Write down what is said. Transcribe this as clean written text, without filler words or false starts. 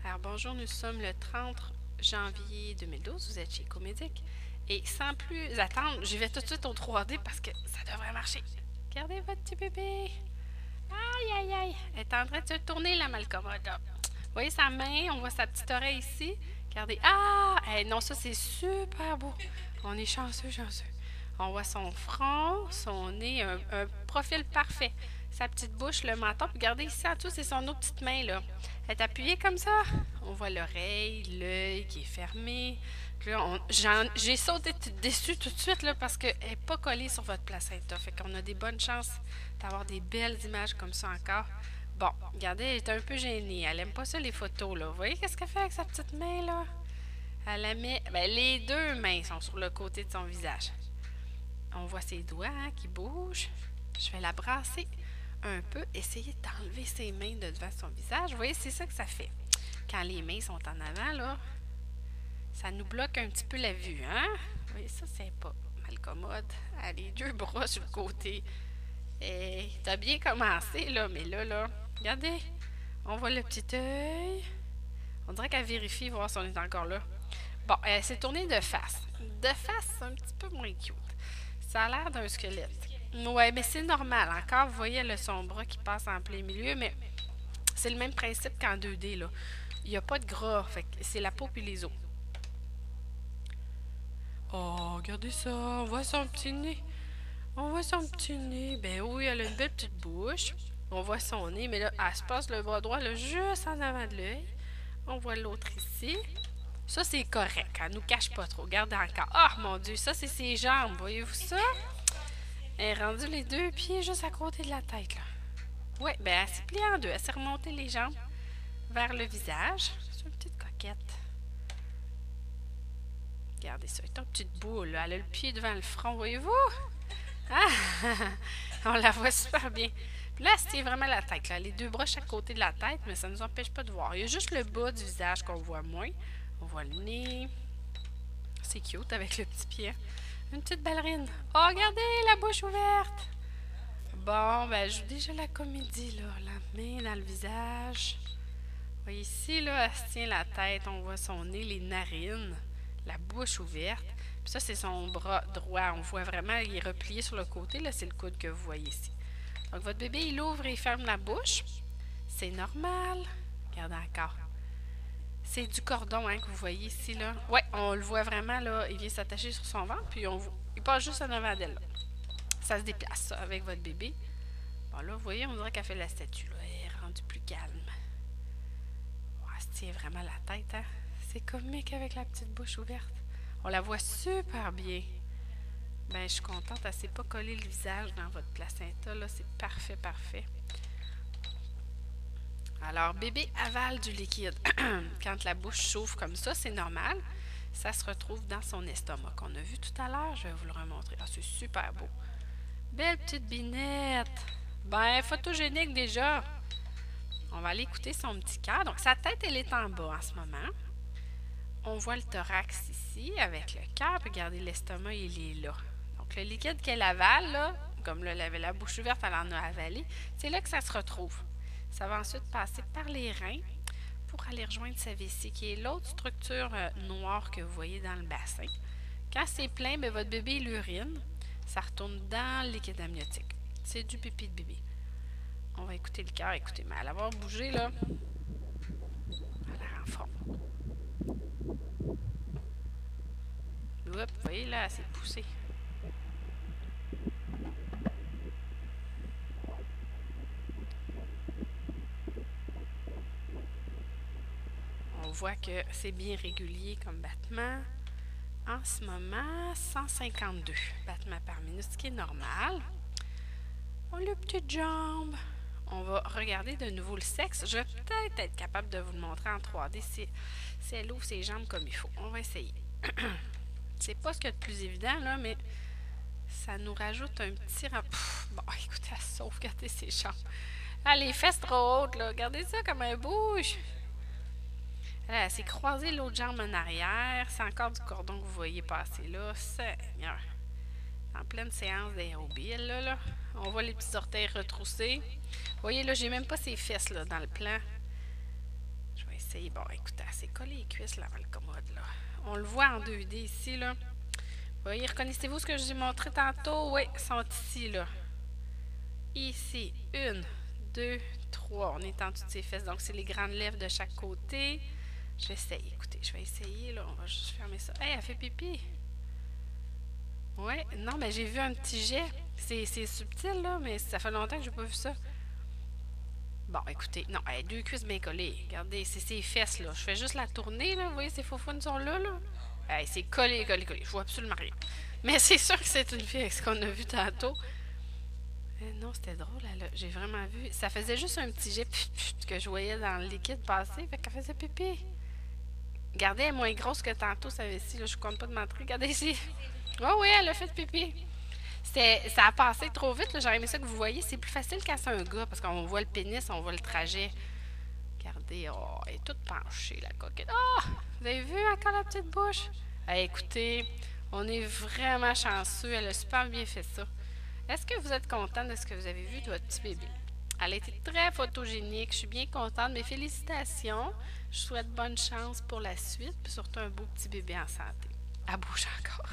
Alors bonjour, nous sommes le 30 janvier 2012, vous êtes chez Comédic. Et sans plus attendre, j'y vais tout de suite au 3D parce que ça devrait marcher. Regardez votre petit bébé. Aïe aïe aïe, elle est en train de se tourner la malcommode là. Vous voyez sa main, on voit sa petite oreille ici. Regardez, non ça c'est super beau. On est chanceux, chanceux. On voit son front, son nez, un profil parfait. Sa petite bouche, le menton. Puis regardez ici en dessous, c'est son autre petite main là. Elle est appuyée comme ça. On voit l'oreille, l'œil qui est fermé. Là, j'ai sauté dessus tout de suite là, parce qu'elle n'est pas collée sur votre placenta. Fait qu'on a des bonnes chances d'avoir des belles images comme ça encore. Bon, regardez, elle est un peu gênée. Elle aime pas ça les photos là. Vous voyez qu'est-ce qu'elle fait avec sa petite main là? Elle la met. Ben, les deux mains sont sur le côté de son visage. On voit ses doigts qui bougent. Je vais la brasser un peu, essayer d'enlever ses mains de devant son visage. Vous voyez, c'est ça que ça fait. Quand les mains sont en avant, là, ça nous bloque un petit peu la vue, hein? Vous voyez, ça, c'est pas mal commode. Elle a les deux bras sur le côté. Et t'as bien commencé, là, mais là, regardez. On voit le petit œil. On dirait qu'elle vérifie, voir si on est encore là. Bon, elle s'est tournée de face. De face, c'est un petit peu moins cute. Ça a l'air d'un squelette. Ouais, mais c'est normal. Encore, vous voyez, elle a son bras qui passe en plein milieu, mais c'est le même principe qu'en 2D, là. Il n'y a pas de gras, fait que c'est la peau puis les os. Oh, regardez ça, on voit son petit nez. On voit son petit nez. Ben oui, elle a une belle petite bouche. On voit son nez, mais là, elle se passe le bras droit, là, juste en avant de l'œil. On voit l'autre ici. Ça, c'est correct. Elle nous cache pas trop. Regardez encore. Oh, mon Dieu, ça, c'est ses jambes. Voyez-vous ça? Elle est rendue les deux pieds juste à côté de la tête, là. Oui, ben elle s'est pliée en deux. Elle s'est remontée les jambes vers le visage. C'est une petite coquette. Regardez ça. Elle est une petite boule, là. Elle a le pied devant le front, voyez-vous? Ah! On la voit super bien. Puis là, elle se tient vraiment la tête, là. Les deux bras chaque côté de la tête, mais ça ne nous empêche pas de voir. Il y a juste le bas du visage qu'on voit moins. On voit le nez. C'est cute avec le petit pied. Une petite ballerine. Oh, regardez, la bouche ouverte. Bon, ben, je joue déjà la comédie, là. La main dans le visage. Vous voyez ici, là, elle se tient la tête. On voit son nez, les narines, la bouche ouverte. Puis ça, c'est son bras droit. On voit vraiment, il est replié sur le côté. Là, c'est le coude que vous voyez ici. Donc, votre bébé, il ouvre et ferme la bouche. C'est normal. Regardez encore. C'est du cordon que vous voyez ici, là. Ouais, on le voit vraiment, là. Il vient s'attacher sur son ventre, puis il passe juste en avant d'elle, là. Ça se déplace, ça, avec votre bébé. Bon, là, vous voyez, on dirait qu'elle fait la statue, là. Elle est rendue plus calme. Oh, elle se tient vraiment la tête, hein. C'est comique avec la petite bouche ouverte. On la voit super bien. Ben, je suis contente. Elle s'est pas collée le visage dans votre placenta, là. C'est parfait, parfait. Alors, bébé avale du liquide. Quand la bouche s'ouvre comme ça, c'est normal. Ça se retrouve dans son estomac qu'on a vu tout à l'heure. Je vais vous le remontrer. Ah, c'est super beau. Belle petite binette. Ben, photogénique déjà. On va aller écouter son petit cœur. Donc, sa tête, elle est en bas en ce moment. On voit le thorax ici avec le cœur. Puis, regardez, l'estomac, il est là. Donc, le liquide qu'elle avale, là, comme là, elle avait la bouche ouverte, elle en a avalé. C'est là que ça se retrouve. Ça va ensuite passer par les reins pour aller rejoindre sa vessie, qui est l'autre structure noire que vous voyez dans le bassin. Quand c'est plein, bien, votre bébé il urine. Ça retourne dans le liquide amniotique. C'est du pipi de bébé. On va écouter le cœur. Écoutez, mais elle va avoir bougé, là. Elle a l'air en fond. Oups, vous voyez, là, elle s'est poussée. On voit que c'est bien régulier comme battement. En ce moment, 152 battements par minute, ce qui est normal. On a les petites jambes. On va regarder de nouveau le sexe. Je vais peut-être être capable de vous le montrer en 3D si elle ouvre ses jambes comme il faut. On va essayer. C'est pas ce qu'il y a de plus évident, là, mais ça nous rajoute un petit... Bon, écoutez, elle sauve. Regardez ses jambes. Ah, les fesses trop hautes, là. Regardez ça comme elle bouge. Là, elle s'est croisée l'autre jambe en arrière. C'est encore du cordon que vous voyez passer là. Seigneur. En pleine séance d'aérobie, là. On voit les petits orteils retroussés. Vous voyez, là, j'ai même pas ses fesses là, dans le plan. Je vais essayer. Bon, écoutez, elle s'est collée les cuisses là, avant le commode, là. On le voit en 2D ici, là. Oui, reconnaissez-vous ce que je vous ai montré tantôt? Oui, ils sont ici, là. Ici, 1, 2, 3. On est en dessous de ses fesses. Donc, c'est les grandes lèvres de chaque côté. Je vais essayer. Écoutez, je vais essayer, là. On va juste fermer ça. Hey, elle fait pipi. Ouais, non, mais j'ai vu un petit jet. C'est subtil, là, mais ça fait longtemps que j'ai pas vu ça. Bon, écoutez, non, hey, 2 cuisses bien collées. Regardez, c'est ses fesses, là. Je fais juste la tourner, là. Vous voyez, ces faufounes sont là, là. Hey, c'est collé, collé, collé. Je vois absolument rien. Mais c'est sûr que c'est une fille avec ce qu'on a vu tantôt. Non, c'était drôle, j'ai vraiment vu. Ça faisait juste un petit jet que je voyais dans le liquide passer. Fait qu'elle faisait pipi. Regardez, elle est moins grosse que tantôt, ça ici, là. Je compte pas de m'entrer. Regardez ici. Oh oui, elle a fait pipi. Ça a passé trop vite, là. J'aurais aimé ça que vous voyez. C'est plus facile quand c'est un gars parce qu'on voit le pénis, on voit le trajet. Regardez, oh, elle est toute penchée, la coquette. Oh, vous avez vu encore la petite bouche? Écoutez, on est vraiment chanceux. Elle a super bien fait ça. Est-ce que vous êtes content de ce que vous avez vu de votre petit bébé? Elle a été très photogénique. Je suis bien contente. Mes félicitations. Je souhaite bonne chance pour la suite. Puis surtout un beau petit bébé en santé. Elle bouge encore.